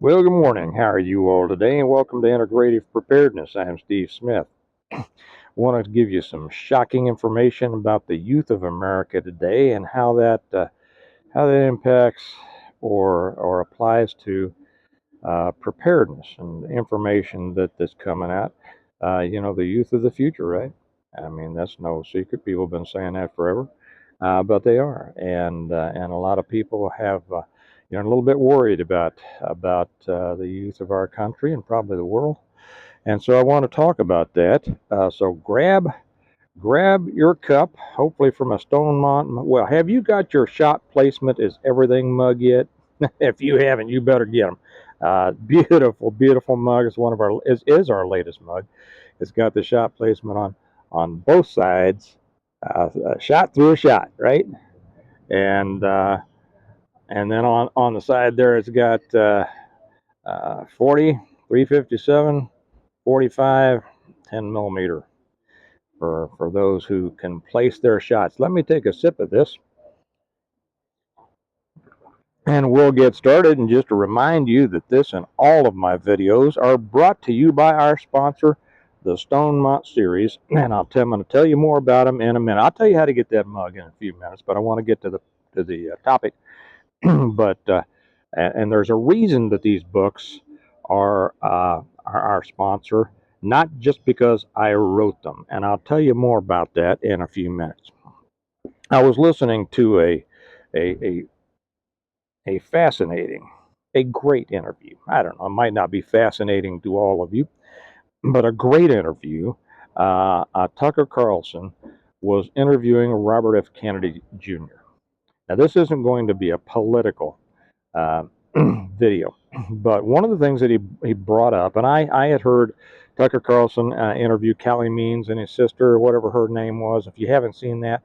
Well, good morning. How are you all today? And welcome to Integrative Preparedness. I'm Steve Smith. I want to give you some shocking information about the youth of America today and how that impacts or applies to preparedness and information that's coming out. The youth of the future, right? I mean, that's no secret. People have been saying that forever, but they are, and a lot of people have, a little bit worried about the youth of our country and probably the world. And so I want to talk about that. So grab your cup, hopefully from a Stone Mountain. Well, have you got your shot placement is everything mug yet? If you haven't, you better get them. Beautiful, beautiful mug. It's one of our is our latest mug. It's got the shot placement on both sides. A shot through a shot, right? And and then on the side there, it's got 40, 357, 45, 10 millimeter for those who can place their shots. Let me take a sip of this and we'll get started. And just to remind you that this and all of my videos are brought to you by our sponsor, the Stone Mount series. And I'm going to tell you more about them in a minute. I'll tell you how to get that mug in a few minutes, but I want to get to the topic. but and there's a reason that these books are our sponsor, not just because I wrote them. And I'll tell you more about that in a few minutes. I was listening to a a fascinating, a great interview. I don't know, it might not be fascinating to all of you, but a great interview. Tucker Carlson was interviewing Robert F. Kennedy Jr. Now, this isn't going to be a political uh, video, but one of the things that he brought up, and I had heard Tucker Carlson interview Callie Means and his sister, or whatever her name was. If you haven't seen that,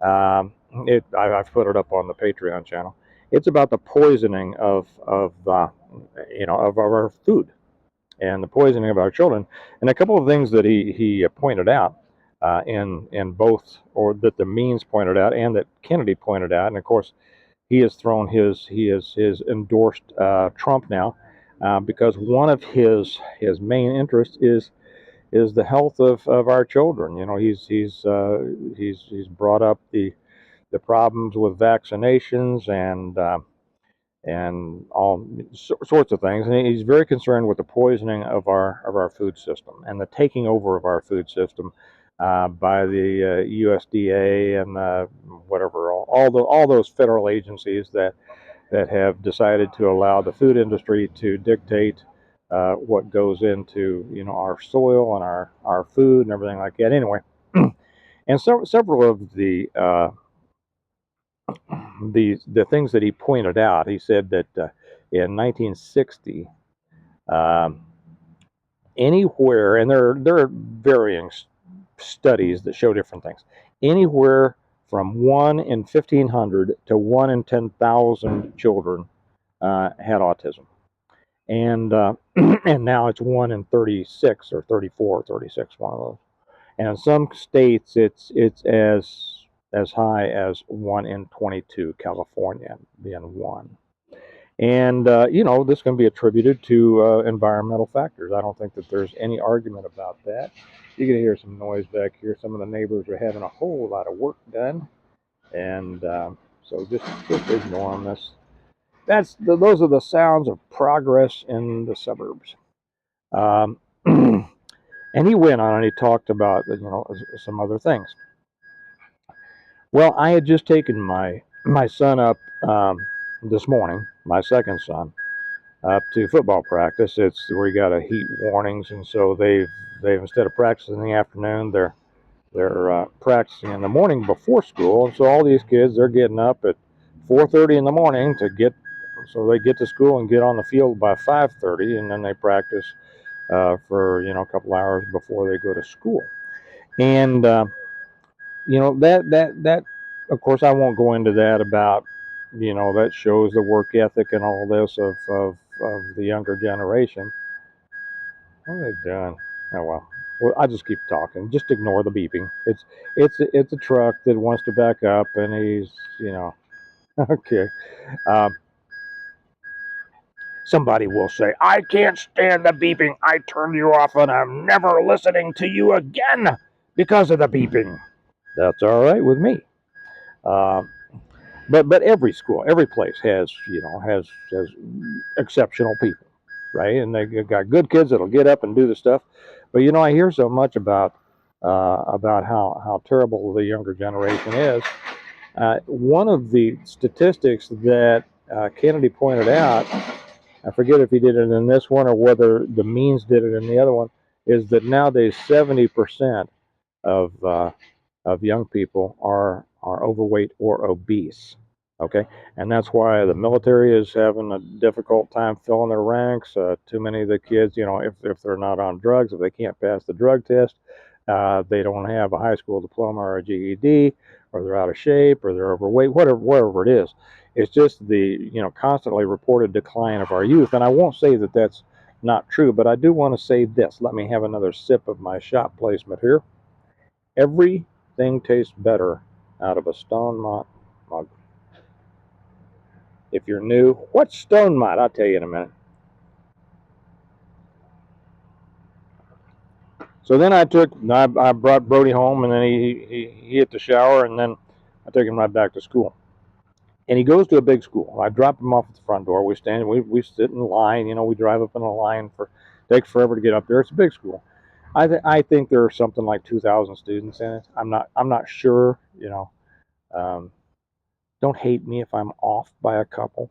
I've put it up on the Patreon channel. It's about the poisoning of our food and the poisoning of our children, and a couple of things that he pointed out in both, or that the Means pointed out and that Kennedy pointed out, and of course he has thrown his endorsed Trump now because one of his main interests is the health of our children. He's brought up the problems with vaccinations and all sorts of things. And he's very concerned with the poisoning of our food system and the taking over of our food system by the USDA and whatever all those federal agencies that have decided to allow the food industry to dictate what goes into our soil and our food and everything like that. Anyway, and several of the things that he pointed out. He said that in 1960, um, anywhere, and there are varying studies that show different things. Anywhere from 1 in 1,500 to 1 in 10,000 children had autism, and and now it's 1 in 36 or 34, 36, one of those. And in some states, it's as high as 1 in 22, California being one. And this can be attributed to environmental factors. I don't think that there's any argument about that. You can hear some noise back here. Some of the neighbors are having a whole lot of work done, and so just ignore them. Those are the sounds of progress in the suburbs. Um, and he went on and he talked about some other things. Well, I had just taken my son up this morning, my second son, up to football practice. It's we got a heat warnings, and so they've instead of practicing in the afternoon, they're practicing in the morning before school. And so all these kids, they're getting up at 4:30 in the morning so they get to school and get on the field by 5:30, and then they practice for a couple hours before they go to school. And that of course I won't go into that about that shows the work ethic and all this of the younger generation. What are they doing? Oh well, I just keep talking. Just ignore the beeping. It's a truck that wants to back up, and he's okay. Um, Somebody will say, I can't stand the beeping. I turned you off and I'm never listening to you again because of the beeping. That's all right with me. Uh, but every school, every place has exceptional people, right? And they got good kids that'll get up and do the stuff. But I hear so much about how terrible the younger generation is. One of the statistics that Kennedy pointed out, I forget if he did it in this one or whether the Means did it in the other one, is that nowadays 70% of young people are overweight or obese. Okay, and that's why the military is having a difficult time filling their ranks. Too many of the kids, if they're not on drugs, if they can't pass the drug test, they don't have a high school diploma or a GED, or they're out of shape, or they're overweight, whatever it is. It's just the constantly reported decline of our youth. And I won't say that that's not true, but I do want to say this. Let me have another sip of my shop placement here. Everything tastes better out of a stone mug. If you're new, what's stone mud? I'll tell you in a minute. So then I brought Brody home, and then he hit the shower, and then I took him right back to school. And he goes to a big school. I drop him off at the front door. We sit in line. We drive up in a line takes forever to get up there. It's a big school. I think there are something like 2,000 students in it. I'm not sure. Um, don't hate me if I'm off by a couple.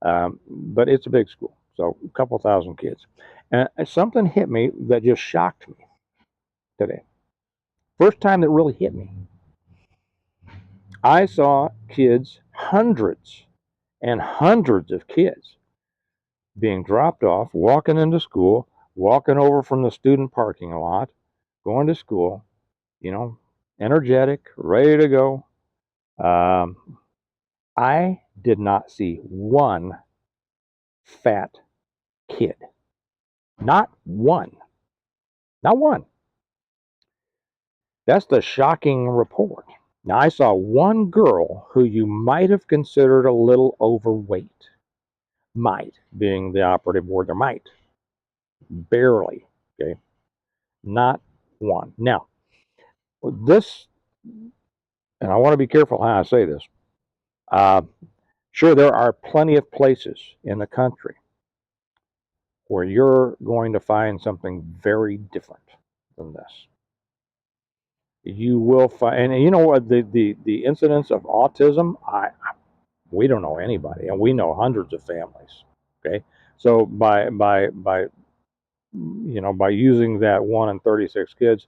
But it's a big school, so a couple thousand kids. And something hit me that just shocked me today. First time that really hit me. I saw kids, hundreds and hundreds of kids, being dropped off, walking into school, walking over from the student parking lot, going to school, energetic, ready to go. I did not see one fat kid. Not one. Not one. That's the shocking report. Now, I saw one girl who you might have considered a little overweight. Might being the operative word there. Might. Barely. Okay. Not one. Now, this, and I want to be careful how I say this. Sure, there are plenty of places in the country where you're going to find something very different than this. You will find, and you know what, the incidence of autism, we don't know anybody, and we know hundreds of families. Okay, so by using that 1 in 36 kids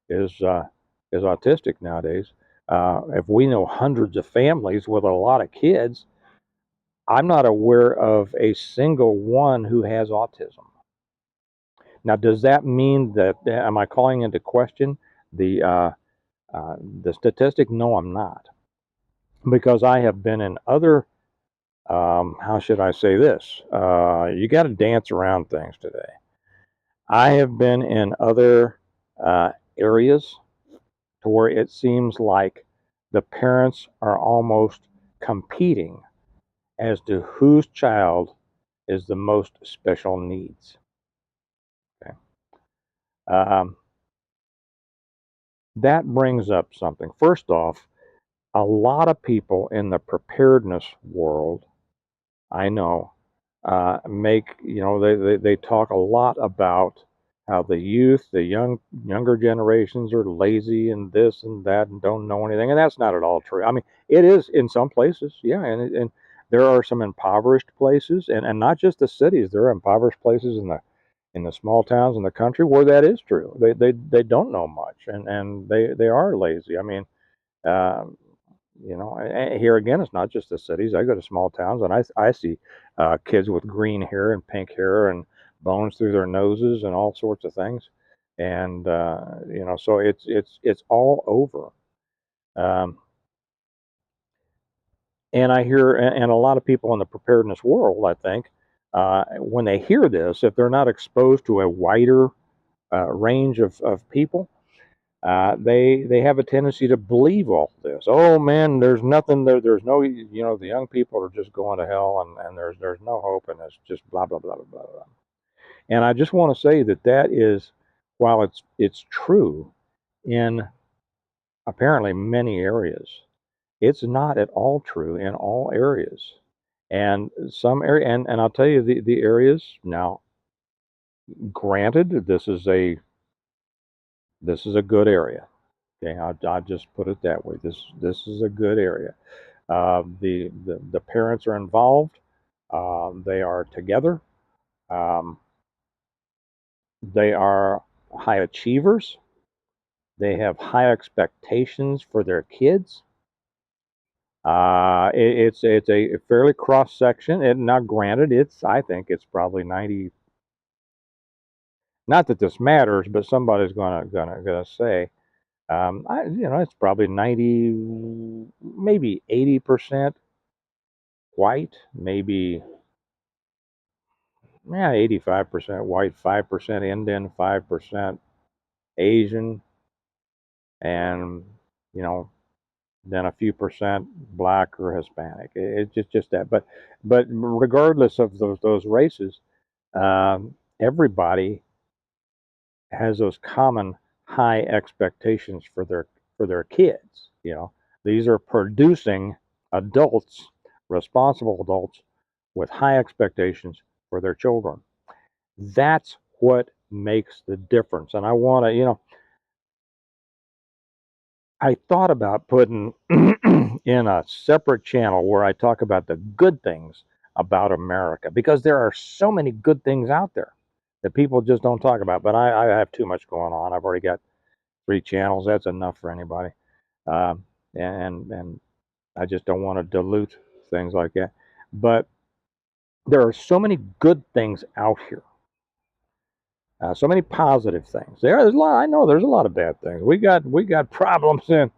is autistic nowadays. If we know hundreds of families with a lot of kids, I'm not aware of a single one who has autism. Now, does that mean that am I calling into question the statistic? No, I'm not, because I have been in other. How should I say this? You got to dance around things today. I have been in other areas to where it seems like the parents are almost competing as to whose child is the most special needs. Okay. Um, that brings up something. First off, a lot of people in the preparedness world, I know, they talk a lot about how the youth, the younger generations are lazy and this and that and don't know anything, and that's not at all true. I mean, it is in some places, yeah, and there are some impoverished places, and not just the cities. There are impoverished places in the small towns in the country where that is true. They don't know much, and they are lazy. I mean. Um, here again, it's not just the cities. I go to small towns and I see kids with green hair and pink hair and bones through their noses and all sorts of things, and so it's all over. Um, and I hear, and a lot of people in the preparedness world, I think, when they hear this, if they're not exposed to a wider range of people, They have a tendency to believe all this. Oh man, there's nothing there. There's no, the young people are just going to hell, and there's no hope, and it's just blah blah blah blah blah blah. And I just want to say that is, while it's true in apparently many areas, it's not at all true in all areas. And some area, and I'll tell you the areas now. Granted, this is a good area. Okay, I'll just put it that way. This is a good area. The parents are involved. They are together. Um, they are high achievers. They have high expectations for their kids. It's a fairly cross section. And now, granted, I think it's probably 90. Not that this matters, but somebody's gonna say, it's probably 90, maybe 80% white, maybe, yeah, 85% white, 5% Indian, 5% Asian, and you know then a few percent black or Hispanic. It's just that. But regardless of those races, everybody has those common high expectations for their kids. These are producing adults, responsible adults, with high expectations for their children. That's what makes the difference. And I want to, I thought about putting in a separate channel where I talk about the good things about America, because there are so many good things out there that people just don't talk about. But I have too much going on. I've already got 3 channels. That's enough for anybody. Um, and I just don't want to dilute things like that. But there are so many good things out here. So many positive things. There's a lot. I know there's a lot of bad things. We got problems in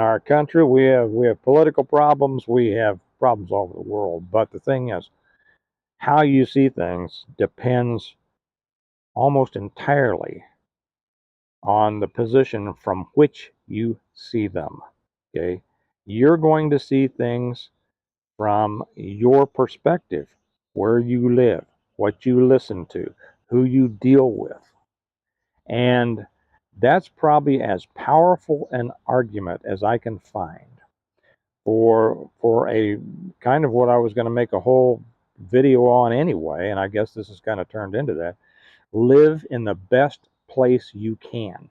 our country. We have political problems. We have problems all over the world. But the thing is, how you see things depends almost entirely on the position from which you see them. Okay, you're going to see things from your perspective, where you live, what you listen to, who you deal with. And that's probably as powerful an argument as I can find for a kind of what I was going to make a whole video on anyway, and I guess this has kind of turned into that. Live in the best place you can.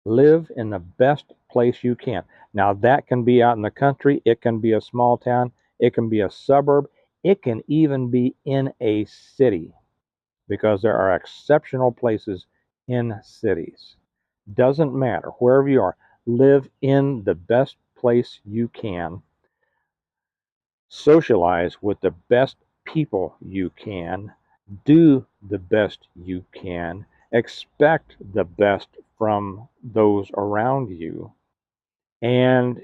Live in the best place you can. Now, that can be out in the country, it can be a small town, it can be a suburb, it can even be in a city, because there are exceptional places in cities. Doesn't matter, wherever you are, live in the best place you can, socialize with the best people you can, do the best you can, expect the best from those around you, and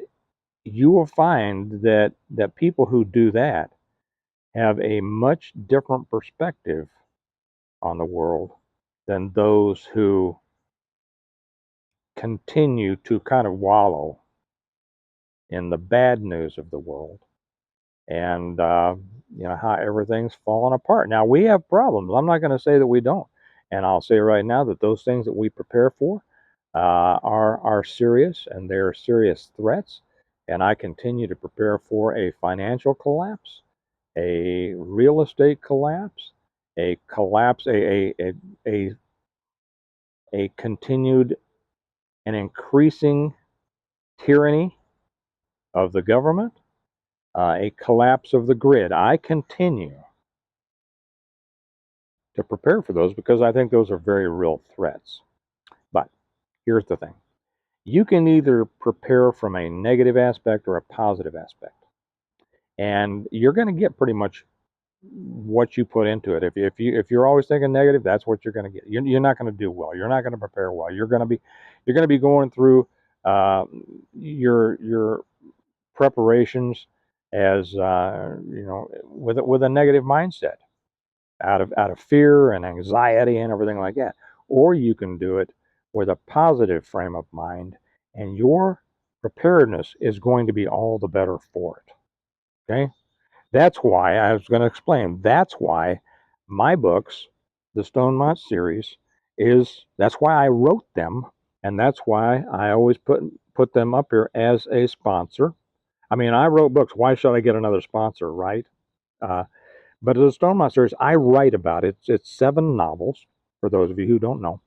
you will find that people who do that have a much different perspective on the world than those who continue to kind of wallow in the bad news of the world, and how everything's falling apart. Now, we have problems. I'm not going to say that we don't, and I'll say right now that those things that we prepare for are serious, and they're serious threats. And I continue to prepare for a financial collapse, a real estate collapse, a collapse, a continued and increasing tyranny of the government, a collapse of the grid. I continue to prepare for those because I think those are very real threats. But here's the thing: you can either prepare from a negative aspect or a positive aspect, and you're going to get pretty much what you put into it. If you're always thinking negative, that's what you're going to get. You're not going to do well. You're not going to prepare well. You're going to be going through your preparations as with a negative mindset, out of fear and anxiety and everything like that. Or you can do it with a positive frame of mind, and your preparedness is going to be all the better for it. Okay? That's why I was going to explain. That's why my books, the Stonemont series, that's why I wrote them, and that's why I always put them up here as a sponsor. I mean, I wrote books. Why should I get another sponsor, right? Uh, but the Stonemont series, I write about it. It's 7 novels. For those of you who don't know,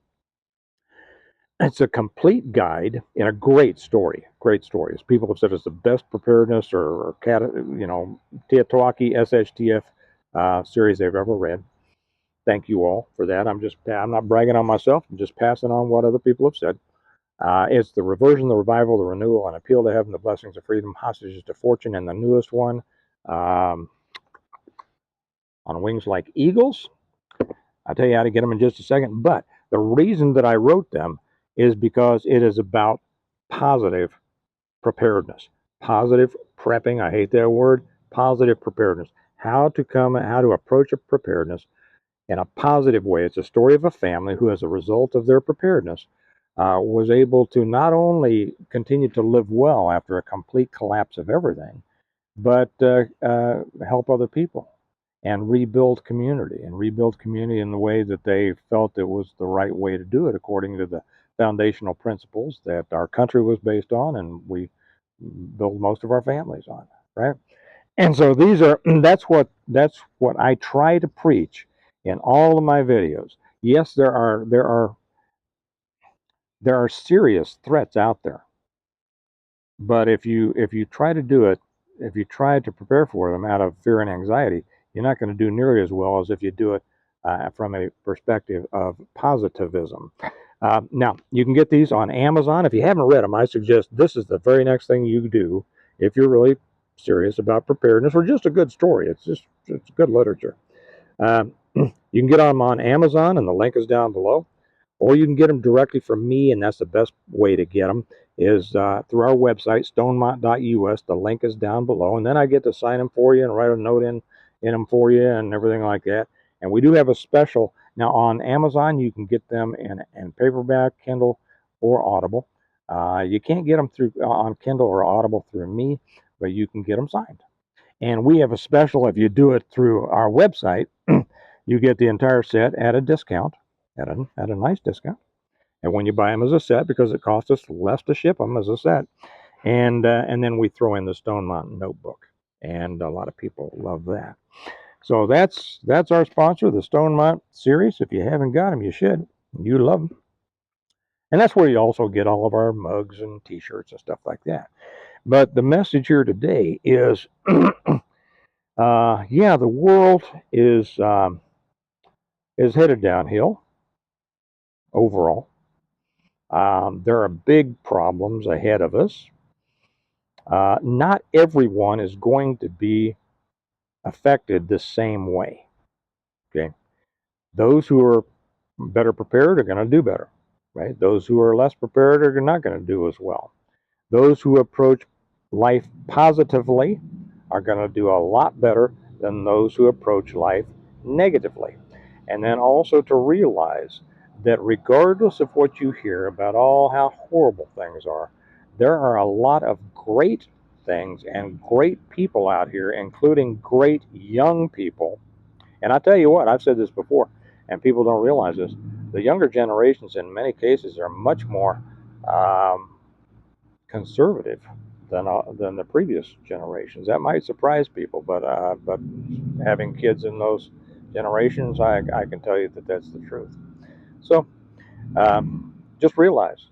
it's a complete guide and a great story. Great stories. People have said it's the best preparedness or Teotihuacan SHTF series they've ever read. Thank you all for that. I'm not bragging on myself. I'm just passing on what other people have said. It's the reversion, the revival, the renewal, and appeal to heaven, the blessings of freedom, hostages to fortune, and the newest one, um, on wings like eagles. I'll tell you how to get them in just a second. But the reason that I wrote them is because it is about positive preparedness, positive prepping. I hate that word. Positive preparedness. How to approach a preparedness in a positive way. It's a story of a family who, as a result of their preparedness, was able to not only continue to live well after a complete collapse of everything, but help other people and rebuild community in the way that they felt it was the right way to do it, according to the foundational principles that our country was based on and we build most of our families on, right? And so that's what I try to preach in all of my videos. Yes, there are serious threats out there, but if you try to do it, if you try to prepare for them out of fear and anxiety, you're not going to do nearly as well as if you do it from a perspective of positivism. Now, you can get these on Amazon. If you haven't read them, I suggest this is the very next thing you do if you're really serious about preparedness or just a good story. It's good literature. You can get them on Amazon, and the link is down below, or you can get them directly from me, and that's the best way to get them is through our website, stonemont.us. The link is down below, and then I get to sign them for you and write a note in them for you and everything like that. And we do have a special now on Amazon. You can get them in paperback, Kindle, or Audible. You can't get them through on Kindle or Audible through me, but you can get them signed. And we have a special if you do it through our website. You get the entire set at a discount, at a nice discount. And when you buy them as a set, because it costs us less to ship them as a set, and then we throw in the Stone Mountain Notebook, and a lot of people love that. So that's our sponsor, the Stone Mountain series. If you haven't got them, you should. You love them, and that's where you also get all of our mugs and T-shirts and stuff like that. But the message here today is, yeah, the world is headed downhill overall. There are big problems ahead of us. Not everyone is going to be affected the same way. Okay, those who are better prepared are going to do better, right? Those who are less prepared are not going to do as well. Those who approach life positively are going to do a lot better than those who approach life negatively. And then also to realize that regardless of what you hear about all how horrible things are, there are a lot of great things and great people out here, including great young people. And I tell you what, I've said this before, and people don't realize this. The younger generations, in many cases, are much more conservative than the previous generations. That might surprise people, but having kids in those generations, I can tell you that that's the truth. So just realize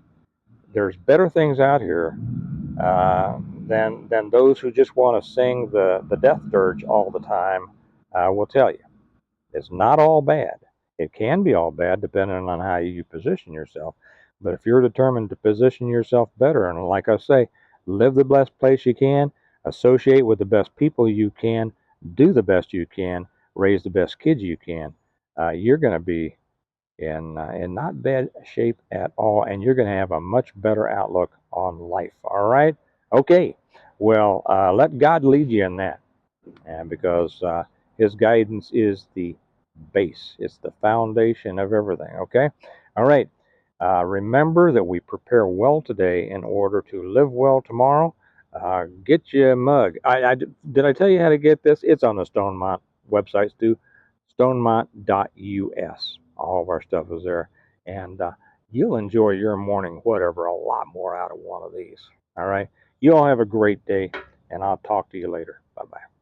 there's better things out here than those who just want to sing the death dirge all the time will tell you. It's not all bad. It can be all bad depending on how you position yourself. But if you're determined to position yourself better, and like I say, live the best place you can, associate with the best people you can, do the best you can, raise the best kids you can, you're going to be in not bad shape at all, and you're going to have a much better outlook on life. All right? Okay. Well, let God lead you in that, and because His guidance is the base, it's the foundation of everything. Okay. All right. Remember that we prepare well today in order to live well tomorrow. Get you a mug. Did I tell you how to get this? It's on the Stonemont websites too, stonemont.us. All of our stuff is there. And you'll enjoy your morning, whatever, a lot more out of one of these. All right. You all have a great day, and I'll talk to you later. Bye bye.